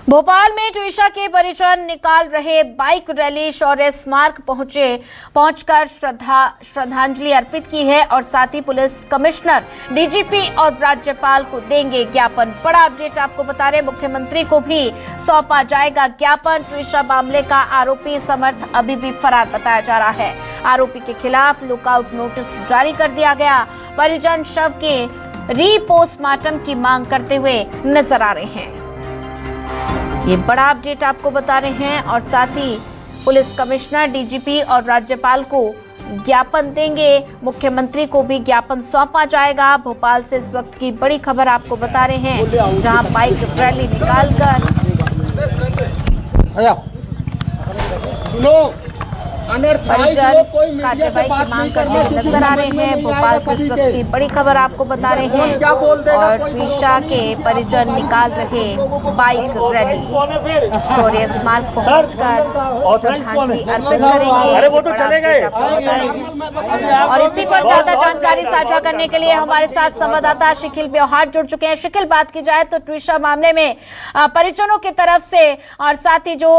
भोपाल में ट्विशा के परिजन निकाल रहे बाइक रैली शौर्य स्मारक पहुंचकर श्रद्धांजलि अर्पित की है और साथ ही पुलिस कमिश्नर, डीजीपी और राज्यपाल को देंगे ज्ञापन। बड़ा अपडेट आपको बता रहे, मुख्यमंत्री को भी सौंपा जाएगा ज्ञापन। ट्विशा मामले का आरोपी समर्थ अभी भी फरार बताया जा रहा है। आरोपी के खिलाफ लुकआउट नोटिस जारी कर दिया गया। परिजन शव के रीपोस्टमार्टम की मांग करते हुए नजर आ रहे हैं। ये बड़ा अपडेट आपको बता रहे हैं और साथ ही पुलिस कमिश्नर, डीजीपी और राज्यपाल को ज्ञापन देंगे। मुख्यमंत्री को भी ज्ञापन सौंपा जाएगा। भोपाल से इस वक्त की बड़ी खबर आपको बता रहे हैं, जहां बाइक रैली निकालकर कार्रवाई की मांग करते हुए नजर आ रहे हैं। भोपाल से इस वक्त की बड़ी खबर आपको बता रहे हैं और ट्विशा के परिजन निकाल रहे बाइक रैली शौर्य स्मारक पहुंचकर श्रद्धांजलि अर्पित करेंगे। और इसी पर ज्यादा जानकारी साझा करने के लिए हमारे साथ संवाददाता शिखिल ब्योहार जुड़ चुके हैं। शिखिल, बात की जाए तो ट्विशा मामले में परिजनों की तरफ से और साथ ही जो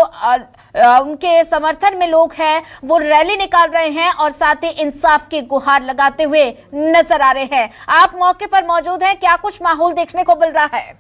उनके समर्थन में लोग हैं वो रैली निकाल रहे हैं और साथ ही इंसाफ की गुहार लगाते हुए नजर आ रहे हैं। आप मौके पर मौजूद हैं, क्या कुछ माहौल देखने को मिल रहा है?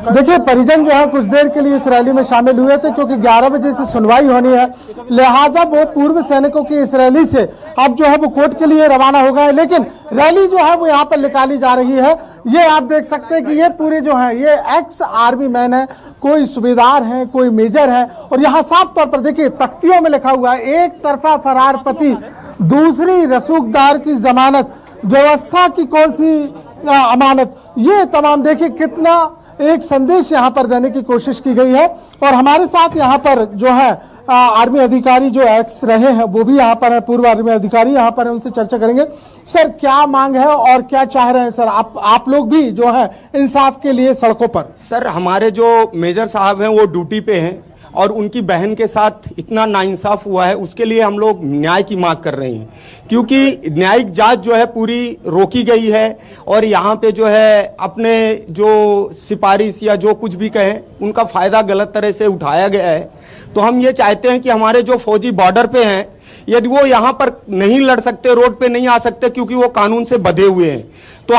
देखिए, परिजन जो है कुछ देर के लिए इस रैली में शामिल हुए थे क्योंकि 11 बजे से सुनवाई होनी है, लिहाजा वो पूर्व सैनिकों की इस रैली से अब जो है वो कोर्ट के लिए रवाना हो गए। लेकिन रैली जो है वो यहाँ पर निकाली जा रही है। ये आप देख सकते हैं कि ये पूरे जो है ये एक्स आर्मी मैन है, कोई सूबेदार है, कोई मेजर है। और यहाँ साफ तौर पर देखिए तख्तियों में लिखा हुआ है, एक तरफा फरार पति, दूसरी रसूखदार की जमानत, व्यवस्था की कौन सी अमानत। ये तमाम देखिए कितना एक संदेश यहाँ पर देने की कोशिश की गई है। और हमारे साथ यहाँ पर जो है आर्मी अधिकारी जो एक्स रहे हैं वो भी यहाँ पर है, पूर्व आर्मी अधिकारी यहाँ पर है, उनसे चर्चा करेंगे। सर, क्या मांग है और क्या चाह रहे हैं सर? आप लोग भी जो है इंसाफ के लिए सड़कों पर? सर, हमारे जो मेजर साहब हैं वो ड्यूटी पे हैं और उनकी बहन के साथ इतना नाइंसाफ हुआ है, उसके लिए हम लोग न्याय की मांग कर रहे हैं क्योंकि न्यायिक जांच जो है पूरी रोकी गई है और यहाँ पे जो है अपने जो सिफारिश या जो कुछ भी कहें उनका फायदा गलत तरह से उठाया गया है। तो हम ये चाहते हैं कि हमारे जो फौजी बॉर्डर पे हैं, यदि वो यहाँ पर नहीं लड़ सकते, रोड पे नहीं आ सकते क्योंकि वो कानून से बंधे हुए हैं, तो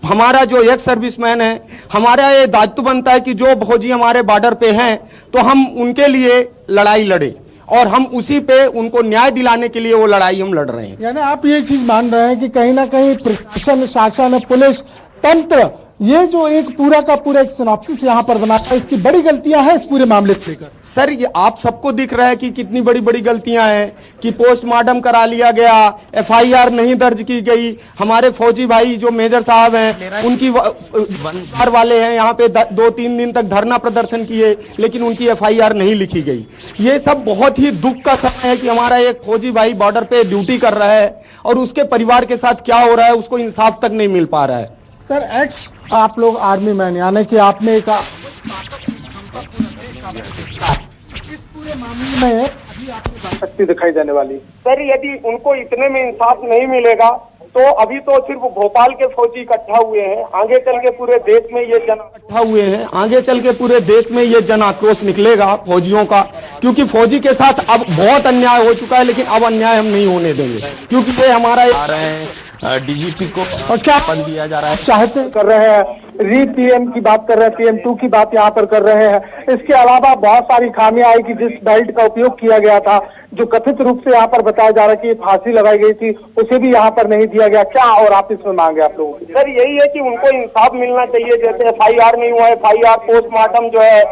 हमारा जो एक्स सर्विसमैन है, हमारा ये दायित्व बनता है कि जो फौजी हमारे बॉर्डर पे हैं तो हम उनके लिए लड़ाई लड़े और हम उसी पे उनको न्याय दिलाने के लिए वो लड़ाई हम लड़ रहे हैं। यानी आप ये चीज मान रहे हैं कि कहीं ना कहीं प्रशासन, शासन, पुलिस तंत्र, ये जो एक पूरा का पूरा एक सिनॉप्सिस यहाँ पर बनाता है, इसकी बड़ी गलतियां हैं इस पूरे मामले को लेकर? सर, ये आप सबको दिख रहा है कि कितनी बड़ी बड़ी गलतियां हैं कि पोस्टमार्टम करा लिया गया, एफआईआर नहीं दर्ज की गई। हमारे फौजी भाई जो मेजर साहब हैं उनकी वन वाले हैं यहाँ पे 2-3 दिन तक धरना प्रदर्शन किए लेकिन उनकी एफआईआर नहीं लिखी गई। ये सब बहुत ही दुख का समय है कि हमारा एक फौजी भाई बॉर्डर पे ड्यूटी कर रहा है और उसके परिवार के साथ क्या हो रहा है उसको इंसाफ तक नहीं मिल पा रहा है। सर, एक्स आप लोग आर्मी मैन, यानी कि आपने एक शक्ति दिखाई देने वाली। सर, यदि उनको इतने में इंसाफ नहीं मिलेगा तो अभी तो सिर्फ भोपाल के फौजी इकट्ठा हुए हैं, आगे चल के पूरे देश में ये जन इकट्ठा हुए हैं, आगे चल के पूरे देश में ये जन आक्रोश निकलेगा फौजियों का, क्योंकि फौजी के साथ अब बहुत अन्याय हो चुका है। लेकिन अब अन्याय हम नहीं होने देंगे क्योंकि ये हमारा आ रहे हैं डीजीपी को और क्या बंद दिया जा रहा है, चाहते कर रहे हैं, पीएम की बात कर रहे हैं, PM2 की बात यहाँ पर कर रहे हैं। इसके अलावा बहुत सारी खामियां आई कि जिस बेल्ट का उपयोग किया गया था, जो कथित रूप से यहाँ पर बताया जा रहा है कि फांसी लगाई गई थी, उसे भी यहाँ पर नहीं दिया गया। क्या और आप इसमें मांगे आप लोगों की? सर, यही है कि उनको इंसाफ मिलना चाहिए। जैसे एफआईआर नहीं हुआ, एफआईआर पोस्टमार्टम जो है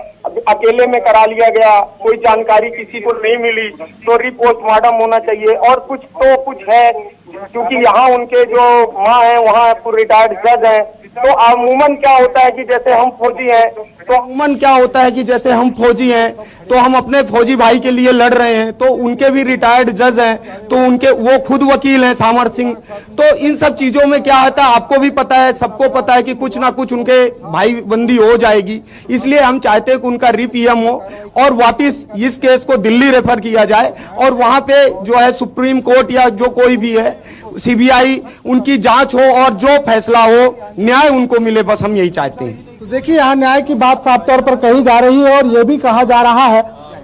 अकेले में करा लिया गया, कोई जानकारी किसी को नहीं मिली, तो रिपोस्टमार्टम होना चाहिए। और कुछ है क्योंकि यहाँ उनके जो माँ है वहाँ रिटायर्ड जज है, तो अमूमन क्या होता है कि जैसे हम फौजी हैं अमूमन क्या होता है कि जैसे हम फौजी हैं तो हम अपने फौजी भाई के लिए लड़ रहे हैं, तो उनके भी रिटायर्ड जज हैं, तो उनके वो खुद वकील हैं सामर सिंह। तो इन सब चीजों में क्या होता है, आपको भी पता है, सबको पता है कि कुछ ना कुछ उनके भाई बंदी हो जाएगी। इसलिए हम चाहते हैं कि उनका री-पीएम हो और वापिस इस केस को दिल्ली रेफर किया जाए और वहां पे जो है सुप्रीम कोर्ट या जो कोई भी है सीबीआई उनकी जांच हो और जो फैसला हो न्याय उनको मिले, बस हम यही चाहते हैं। तो देखिए यहाँ न्याय की बात साफ तौर पर कही जा रही है और ये भी कहा जा रहा है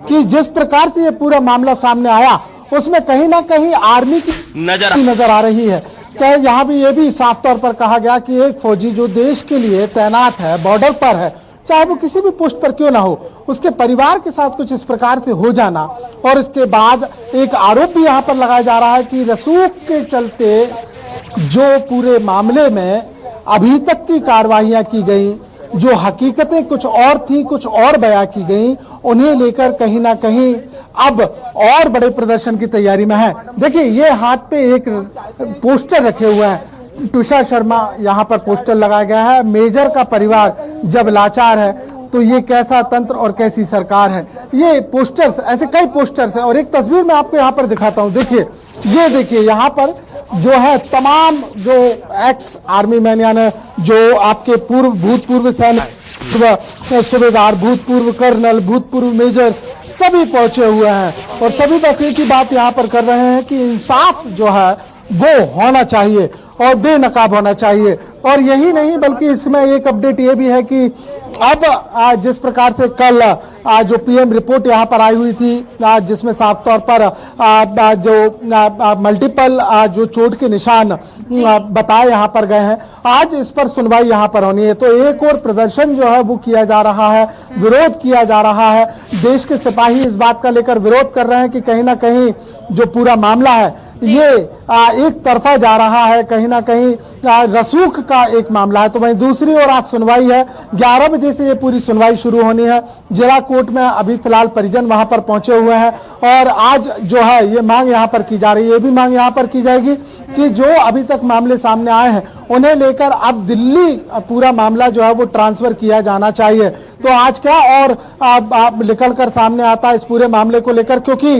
कि जिस प्रकार से ये पूरा मामला सामने आया उसमें कहीं ना कहीं आर्मी की नजर आ रही है। क्या यहाँ भी ये भी साफ तौर पर कहा गया कि एक फौजी जो देश के लिए तैनात है, बॉर्डर पर है, चाहे वो किसी भी पोस्ट पर क्यों ना हो, उसके परिवार के साथ कुछ इस प्रकार से हो जाना और इसके बाद एक आरोप भी यहाँ पर लगाया जा रहा है कि रसूख के चलते जो पूरे मामले में अभी तक की कार्रवाइयां की गई, जो हकीकतें कुछ और थी, कुछ और बयां की गई, उन्हें लेकर कहीं ना कहीं अब और बड़े प्रदर्शन की तैयारी में है। देखिए ये हाथ पे एक पोस्टर रखे हुए हैं, तुषार शर्मा यहाँ पर पोस्टर लगाया गया है, मेजर का परिवार जब लाचार है तो ये कैसा तंत्र और कैसी सरकार है। ये पोस्टर्स, ऐसे कई पोस्टर्स हैं और एक तस्वीर मैं आपको यहाँ पर दिखाता हूँ। देखिए ये देखिए यहाँ पर जो है तमाम जो एक्स आर्मी मैन यानी जो आपके भूतपूर्व सैनिक, सूबेदार, भूतपूर्व कर्नल, भूतपूर्व मेजर्स सभी पहुंचे हुए हैं और सभी बस एक ही बात यहाँ पर कर रहे हैं कि इंसाफ जो है वो होना चाहिए और बेनकाब होना चाहिए। और यही नहीं बल्कि इसमें एक अपडेट ये भी है कि अब जिस प्रकार से कल जो पीएम रिपोर्ट यहाँ पर आई हुई थी जिसमें साफ तौर पर जो मल्टीपल जो चोट के निशान बताए यहाँ पर गए हैं, आज इस पर सुनवाई यहाँ पर होनी है। तो एक और प्रदर्शन जो है वो किया जा रहा है, विरोध किया जा रहा है। देश के सिपाही इस बात का लेकर विरोध कर रहे हैं कि कहीं ना कहीं जो पूरा मामला है ये एक तरफा जा रहा है, कहीं ना कहीं रसूख का एक मामला है। तो वहीं दूसरी ओर आज सुनवाई है, 11 बजे से ये पूरी सुनवाई शुरू होनी है। जिला कोर्ट में अभी फिलहाल परिजन वहां पर पहुंचे हुए हैं और आज जो है ये मांग यहाँ पर की जा रही है, ये भी मांग यहाँ पर की जाएगी कि जो अभी तक मामले सामने आए हैं उन्हें लेकर अब दिल्ली पूरा मामला जो है वो ट्रांसफर किया जाना चाहिए। तो आज क्या और निकल कर सामने आता है इस पूरे मामले को लेकर, क्योंकि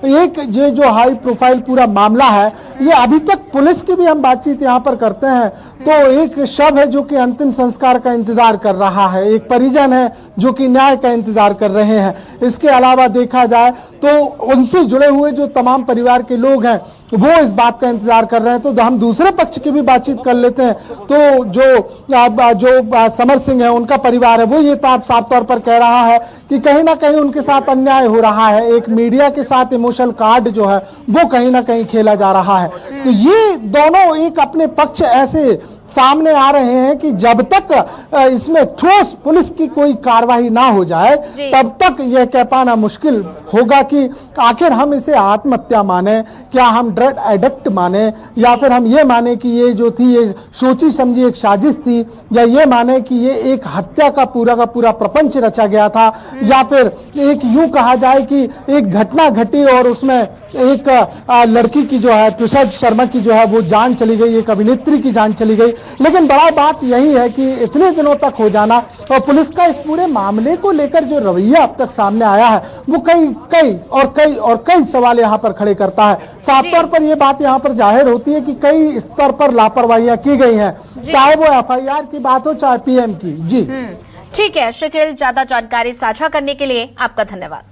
एक ये जो हाई प्रोफाइल पूरा मामला है ये अभी तक पुलिस की भी हम बातचीत यहाँ पर करते हैं तो एक शव है जो कि अंतिम संस्कार का इंतजार कर रहा है, एक परिजन है जो कि न्याय का इंतजार कर रहे हैं। इसके अलावा देखा जाए तो उनसे जुड़े हुए जो तमाम परिवार के लोग हैं वो इस बात का इंतजार कर रहे हैं। तो हम दूसरे पक्ष की भी बातचीत कर लेते हैं। तो जो समर सिंह है उनका परिवार है वो ये साफ तौर पर कह रहा है कि कहीं ना कहीं उनके साथ अन्याय हो रहा है, एक मीडिया के साथ इमोशनल कार्ड जो है वो कहीं ना कहीं खेला जा रहा है। तो ये दोनों एक अपने पक्ष ऐसे सामने आ रहे हैं कि जब तक इसमें ठोस पुलिस की कोई कार्रवाई ना हो जाए तब तक यह कह पाना मुश्किल होगा कि आखिर हम इसे आत्महत्या माने, क्या हम ड्रग एडिक्ट माने, या फिर हम ये माने कि ये जो थी ये सोची समझी एक साजिश थी, या ये माने कि ये एक हत्या का पूरा प्रपंच रचा गया था, या फिर एक यूं कहा जाए कि एक घटना घटी और उसमें एक लड़की की जो है तुषार शर्मा की जो है वो जान चली गई, एक अभिनेत्री की जान चली गई। लेकिन बड़ा बात यही है कि इतने दिनों तक हो जाना और पुलिस का इस पूरे मामले को लेकर जो रवैया अब तक सामने आया है वो कई सवाल यहाँ पर खड़े करता है। साफ तौर पर ये बात यहाँ पर जाहिर होती है कि कई स्तर पर लापरवाहियां की गई हैं, चाहे वो एफआईआर की बात हो चाहे पीएम की। जी ठीक है शकील, ज्यादा जानकारी साझा करने के लिए आपका धन्यवाद।